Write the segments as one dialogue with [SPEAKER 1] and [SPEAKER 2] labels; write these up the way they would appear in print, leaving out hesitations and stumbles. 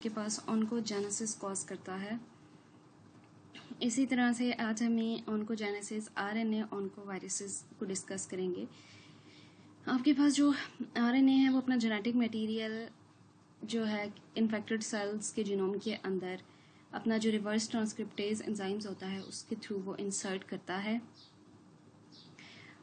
[SPEAKER 1] आपके पास oncogenesis cause करता है। इसी तरह से आज हमें ऑन्कोजेनेसिस आरएनए ऑन्कोवायरसेस को डिस्कस करेंगे। आपके पास जो आरएनए है वो अपना जेनेटिक मटेरियल जो है इन्फेक्टेड सेल्स के जीनोम के अंदर अपना जो रिवर्स ट्रांसक्रिप्टेज एंजाइम्स होता है उसके थ्रू वो इंसर्ट करता है,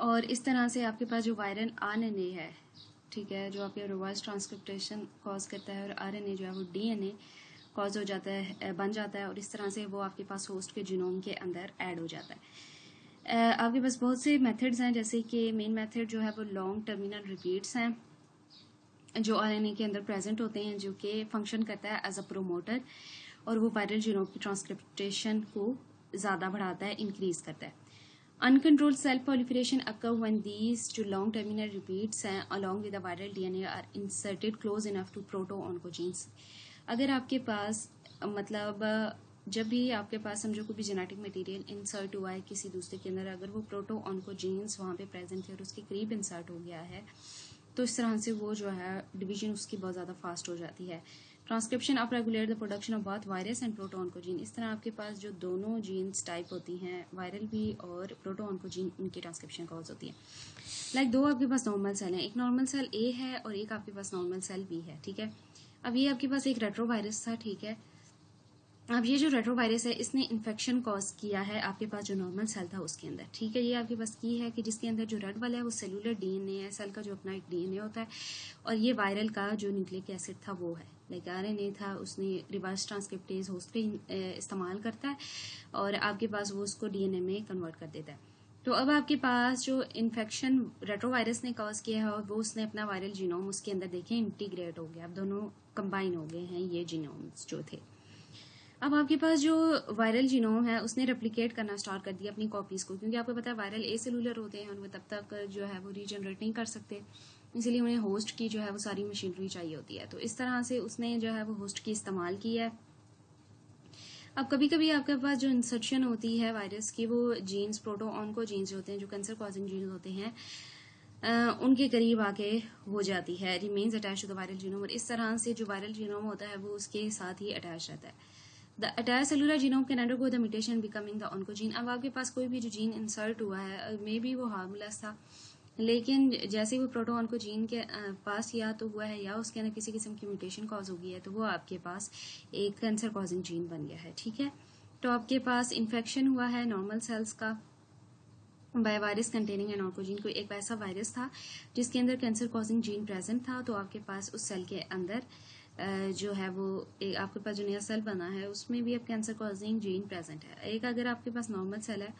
[SPEAKER 1] और इस तरह से आपके पास जो वायरल आरएनए है, ठीक है, जो आपके रिवर्स ट्रांसक्रिप्टेशन कॉज करता है, और आरएनए जो है वो डीएनए कॉज हो जाता है, बन जाता है, और इस तरह से वो आपके पास होस्ट के जीनोम के अंदर ऐड हो जाता है। आपके पास बहुत से मेथड्स हैं, जैसे कि मेन मेथड जो है वो लॉन्ग टर्मिनल रिपीट्स हैं जो आरएनए के अंदर प्रेजेंट होते हैं, जो कि फंक्शन करता है एज अ प्रोमोटर, और वो वायरल जीनोम की ट्रांसक्रिप्टेशन को ज़्यादा बढ़ाता है, इंक्रीज करता है। Uncontrolled cell proliferation occur when these जो long terminal repeats हैं along with the viral DNA are inserted close enough to proto-oncogenes। अगर आपके पास मतलब जब भी आपके पास समझो कोई भी जेनेटिक मटेरियल इंसर्ट हुआ है किसी दूसरे के अंदर, अगर वो प्रोटो-ऑन्कोजीन्स वहाँ पे प्रेजेंट है और उसके करीब इंसर्ट हो गया है, तो इस तरह से वो जो है डिवीजन उसकी बहुत ज़्यादा फास्ट हो जाती है। Transcription up regulate the production of both virus and proto-oncogene. इस तरह आपके पास जो दोनों जीन्स टाइप होती हैं, वायरल भी और प्रोटो-ऑन्कोजीन, उनकी ट्रांसक्रिप्शन कॉज होती है। लाइक दो आपके पास नॉर्मल सेल हैं, एक नॉर्मल सेल ए है और एक आपके पास नॉर्मल सेल बी है, ठीक है। अब ये आपके पास एक रेट्रोवायरस था, ठीक है। अब ये जो रेट्रोवायरस है इसने इन्फेक्शन कॉज किया है आपके पास जो नॉर्मल सेल था उसके अंदर, ठीक है। ये आपके पास की है कि जिसके अंदर जो रेड वाला है वो सेलुलर डीएनए है, सेल का जो अपना एक डीएनए होता है, और ये वायरल का जो न्यूक्लिक एसिड था वो है, लाइक आरएनए था, उसने रिवर्स ट्रांसक्रिप्टेज होस्ट पे इस्तेमाल करता है और आपके पास वो उसको डीएनए में कन्वर्ट कर देता है। तो अब आपके पास जो इन्फेक्शन रेट्रोवायरस ने कॉज किया है और वो उसने अपना वायरल जीनोम उसके अंदर देखें इंटीग्रेट हो गया, अब दोनों कंबाइन हो गए हैं ये जीनोम्स जो थे। अब आपके पास जो वायरल जीनोम है उसने रेप्लिकेट करना स्टार्ट कर दिया अपनी कॉपीज को, क्योंकि आपको पता है वायरल ए सेलुलर होते हैं और वो तब तक जो है वो रीजनरेट नहीं कर सकते, इसीलिए उन्हें होस्ट की जो है वो सारी मशीनरी चाहिए होती है। तो इस तरह से उसने जो है वो होस्ट की इस्तेमाल की है। अब कभी कभी आपके पास जो इंसर्शन होती है वायरस की, वो जीन्स प्रोटो-ऑन्को जीन्स होते हैं जो कैंसर कॉजिंग जीन्स होते हैं, उनके करीब आके हो जाती है, remains attach to the viral genome, और इस तरह से जो वायरल जीनोम होता है वो उसके साथ ही अटैच रहता है। The attach cellular genome can undergo the mutation becoming the oncogene. अब आपके पास कोई भी जो जीन इंसर्ट हुआ है, मे बी वो हार्मलेस था, लेकिन जैसे वो प्रोटो ऑन्कोजीन के पास या तो हुआ है या उसके अंदर किसी किस्म की म्यूटेशन कॉज हो गई है, तो वो आपके पास एक कैंसर कॉजिंग जीन बन गया है, ठीक है। तो आपके पास इन्फेक्शन हुआ है नॉर्मल सेल्स का by virus containing N oncogene. कोई एक ऐसा वायरस था जिसके अंदर कैंसर कॉजिंग जीन प्रेजेंट था, तो आपके पास उस सेल के अंदर जो है वो एक आपके पास जो नया सेल बना है उसमें भी अब कैंसर कॉजिंग जीन प्रेजेंट है। एक अगर आपके पास नॉर्मल सेल है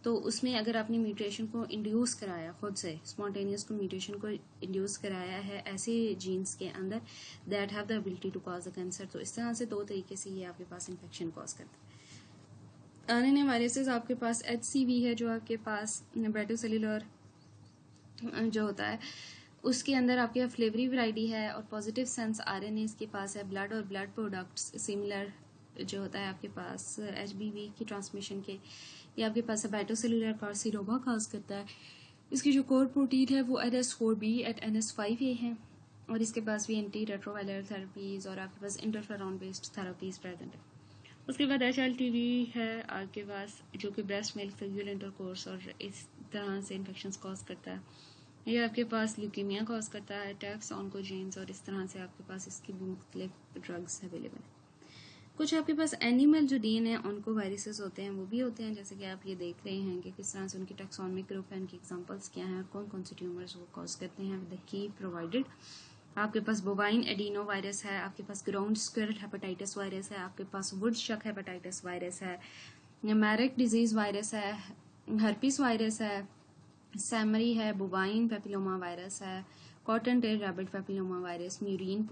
[SPEAKER 1] तो उसमें अगर आपने म्यूटेशन को इंड्यूस कराया, खुद से स्पॉन्टेनियस को म्यूटेशन को इंड्यूस कराया है ऐसे जीन्स के अंदर that have the ability to cause the cancer, तो इस तरह से दो तरीके से ये आपके पास इन्फेक्शन कॉज करता है। आरएनए वायरसेस आपके पास HCV है जो आपके पास ब्रेटोसेलुलर जो होता है उसके अंदर आपके फ्लेवरी वैरायटी है, और पॉजिटिव सेंस आरएनए इसके पास है ब्लड और ब्लड प्रोडक्ट्स सिमिलर जो होता है आपके पास HBV की ट्रांसमिशन के, ये आपके पास हेपेटोसेलुलर कार्सिनोमा कॉज करता है। इसकी जो कोर प्रोटीन है वो NS4B एट NS5A है, और इसके पास भी एंटी रेट्रोवायरल थेरेपीज और आपके पास इंटरफेरॉन बेस्ड थेरेपीज प्रेजेंट है। उसके बाद HLTV है आपके पास जो कि ब्रेस्ट मिल्क सेक्सुअल इंटरकोर्स और इस तरह से इन्फेक्शंस कॉज करता है। ये आपके पास ल्यूकीमिया कॉज करता है, अटैक्स ऑन्कोजीन्स, और इस तरह से आपके पास इसकी भी मुख्तलिफ ड्रग्स अवेलेबल है। कुछ आपके पास एनिमल जो DNA ऑन्को वायरसेस होते हैं वो भी होते हैं, जैसे कि आप ये देख रहे हैं कि किस तरह से उनकी टैक्सोनॉमिक ग्रुप है, उनकी एग्जांपल्स क्या हैं और कौन कौन से ट्यूमर्स वो कॉज करते हैं विद द की प्रोवाइडेड। आपके पास बोवाइन एडिनो वायरस है, आपके पास ग्राउंड स्क्वेरल हेपेटाइटिस वायरस है, आपके पास वुडशक हेपेटाइटिस वायरस है, मैरिक डिजीज वायरस है, हर्पीस वायरस है, सैमरी है, बोवाइन पेपिलोमा वायरस है, cotton tail rabbit papilloma virus, murine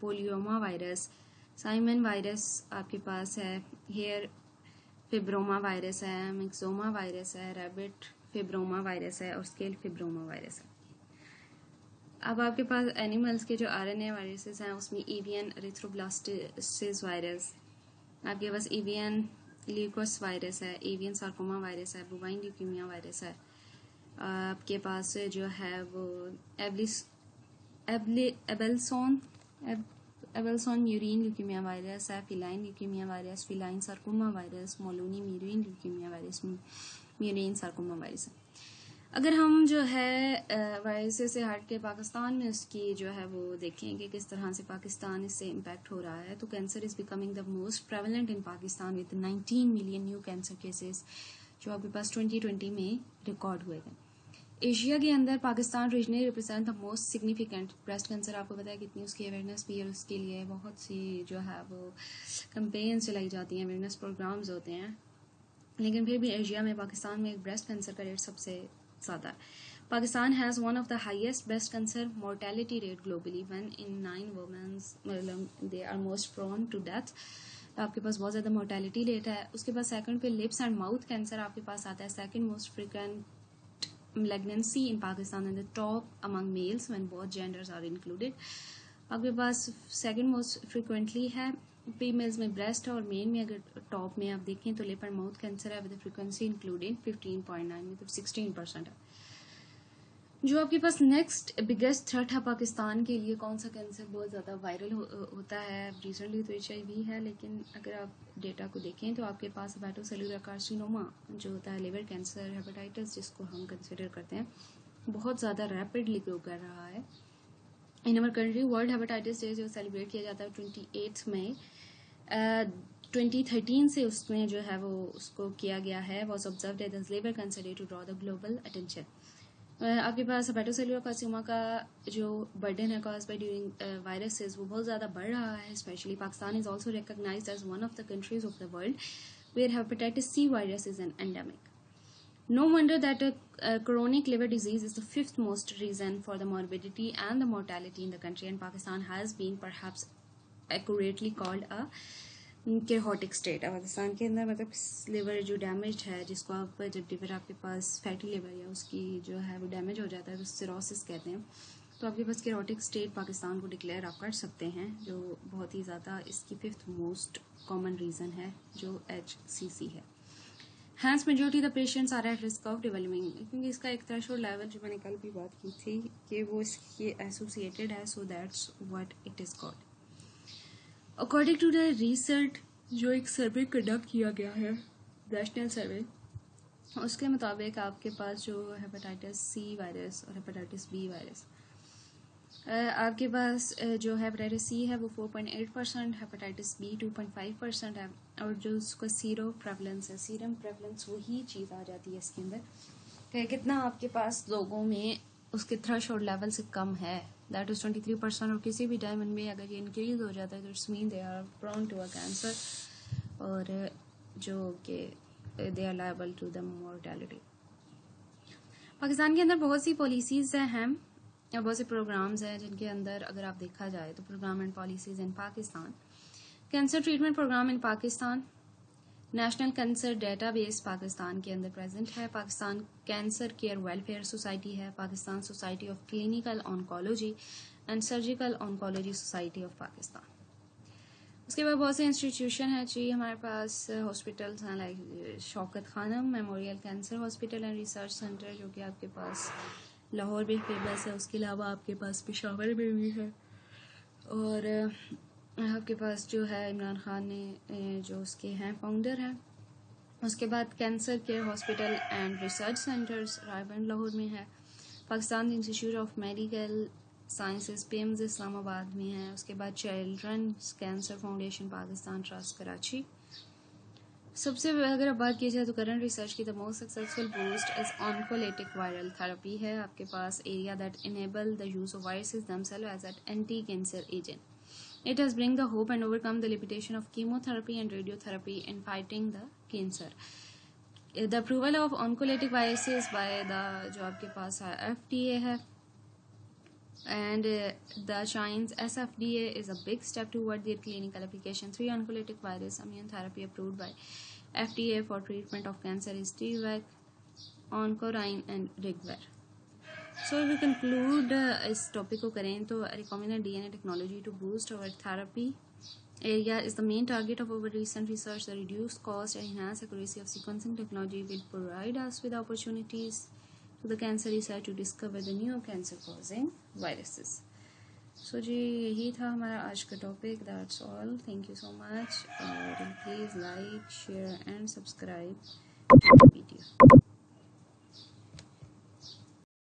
[SPEAKER 1] polyoma virus, simian virus आपके पास है, हेयर फिब्रोमा वायरस है, मिक्सोमा वायरस है, रैबिट फिब्रोमा वायरस है और स्केल फिब्रोमा वायरस है। अब आपके पास एनिमल्स के जो आरएनए वायरसेस हैं उसमें एवियन एरिथ्रोब्लास्टोसिस वायरस, आपके पास एवियन ल्यूकोस वायरस है, एवियन सार्कोमा वायरस है, बोवाइन ल्यूकीमिया वायरस है, आपके पास जो है वो Abelson Abelson murine leukaemia virus है, feline leukaemia virus, feline sarcoma virus, Moloney murine leukaemia virus, murine sarcoma virus है। अगर हम जो है वायरस से हट के पाकिस्तान में उसकी जो है वो देखें कि किस तरह से पाकिस्तान इससे इम्पैक्ट हो रहा है, तो cancer is becoming the most prevalent in Pakistan with 19 million new cancer cases जो आपके पास 2020 में रिकॉर्ड हुए थे। एशिया के अंदर Pakistan regionally represent the most significant breast cancer. आपको पता है कितनी उसकी अवेयरनेस भी है, उसके लिए बहुत सी जो है वो कैंपेन चलाई जाती हैं, अवेयरनेस प्रोग्राम्स होते हैं, लेकिन फिर भी एशिया में पाकिस्तान में ब्रेस्ट कैंसर का रेट सबसे ज़्यादा। Pakistan has one of the highest breast cancer mortality rate globally, 1 in 9 womens they are most prone to death. आपके पास बहुत ज़्यादा मोर्टेलिटी रेट है। उसके बाद सेकंड पे लिप्स एंड माउथ कैंसर आपके पास आता है, second most frequent malignancy in Pakistan and the top among males when both genders are included। आपके पास सेकंड मोस्ट फ्रिक्वेंटली है फीमेल्स में ब्रेस्ट है, और मेन में अगर टॉप में आप देखें तो लिप एंड माउथ कैंसर है विद फ्रिक्वेंसी इंक्लूडिंग 15.9 मतलब 16% है। जो आपके पास नेक्स्ट बिगेस्ट थ्रेट है पाकिस्तान के लिए, कौन सा कैंसर बहुत ज़्यादा वायरल होता है रिसेंटली, तो HIV है, लेकिन अगर आप डेटा को देखें तो आपके पास हेपेटोसेलुलर कार्सिनोमा जो होता है, लिवर कैंसर, हेपेटाइटिस जिसको हम कंसिडर करते हैं, बहुत ज़्यादा रैपिडली ग्रो कर रहा है in our country. World hepatitis day जो सेलिब्रेट किया जाता है 28 मई 2013 से, उसमें जो है वो उसको किया गया है, was observed as liver cancer day to draw the global attention. आपके पास हेपेटोसेलुलर कार्सिनोमा का जो बर्डन है कॉज बाय ड्यूरिंग वायरसेस वो बहुत ज़्यादा बढ़ रहा है। Specially Pakistan is also recognised as one of the countries of the world where hepatitis C virus is an endemic. No wonder that chronic liver disease is the fifth most reason for the morbidity and the mortality in the country, and Pakistan has been perhaps accurately called a chaotic state। Pakistan के अंदर मतलब liver जो damage है, जिसको आप जब liver आपके पास fatty liver या उसकी जो है वो डैमेज हो जाता है तो सिरोसिस कहते हैं, तो आपके पास chaotic state पाकिस्तान को डिक्लेयर आप कर सकते हैं, जो बहुत ही ज़्यादा इसकी फिफ्थ मोस्ट कॉमन रीज़न है जो HCC है। Hence majority the patients are at risk of developing, क्योंकि इसका एक थ्रेशोल्ड लेवल जो मैंने कल भी बात की थी कि वो इसके एसोसिएटेड है, so that's what it is called. According to the research जो एक सर्वे कंडक्ट किया गया है, नेशनल सर्वे, उसके मुताबिक आपके पास जो हेपेटाइटिस C वायरस और हेपेटाइटिस B वायरस, आपके पास जो हेपेटाइटिस C है वो 4.8%, हेपेटाइटिस B 2.5% है, और जो उसका सीरो प्रेवलेंस है, सीरम प्रेवलेंस वही चीज़ आ जाती है इसके अंदर कि कितना आपके पास लोगों में उसके थ्रेशोल्ड लेवल से कम है, दैट इज़ 23%, और किसी भी टाइम इनमें अगर ये इंक्रीज हो जाता है तो it's mean they are prone to a cancer, और जो कि they are liable to the mortality. Pakistan के अंदर बहुत सी पॉलिसीज़ हैं या बहुत से प्रोग्राम्स हैं जिनके अंदर अगर आप देखा जाए तो programme and policies in Pakistan, cancer treatment programme in Pakistan, national cancer database Pakistan के अंदर प्रेजेंट है, Pakistan cancer care welfare society है, Pakistan society of clinical oncology and surgical oncology society of Pakistan. उसके बाद बहुत से इंस्टीट्यूशन है जी, हमारे पास हॉस्पिटल्स हैं like Shaukat Khanum memorial cancer hospital and research centre जो कि आपके पास लाहौर में फेमस है, उसके अलावा आपके पास पेशावर में भी है, और आपके पास जो है इमरान खान ने जो उसके हैं फाउंडर हैं। उसके बाद cancer care hospital and research centres Raiwind Lahore में है, Pakistan institute of medical sciences PIMS Islamabad में है। उसके बाद children's cancer foundation Pakistan trust Karachi. सबसे अगर अब बात की जाए तो करंट रिसर्च की the most successful boost is oncolytic viral therapy है, आपके पास area that enable the use of viruses themselves as an anti-cancer agent. It has bring the hope and overcome the limitation of chemotherapy and radiotherapy in fighting the cancer. The approval of oncolytic viruses by the जो आपके पास FDA है, and the China's SFDA is a big step toward their clinical application. 3 oncolytic virus immune therapy approved by FDA for treatment of cancer is T-VEC, Oncorine and Rigver. So if we conclude इस topic को करें तो recombinant DNA technology to boost our therapy area is the main target of our recent research. The reduced cost and enhanced accuracy of sequencing technology will provide us with opportunities to the cancer research to discover the new cancer causing viruses. सो जी यही था हमारा आज का topic. That's all. Thank you so much. और please like share and subscribe to the video.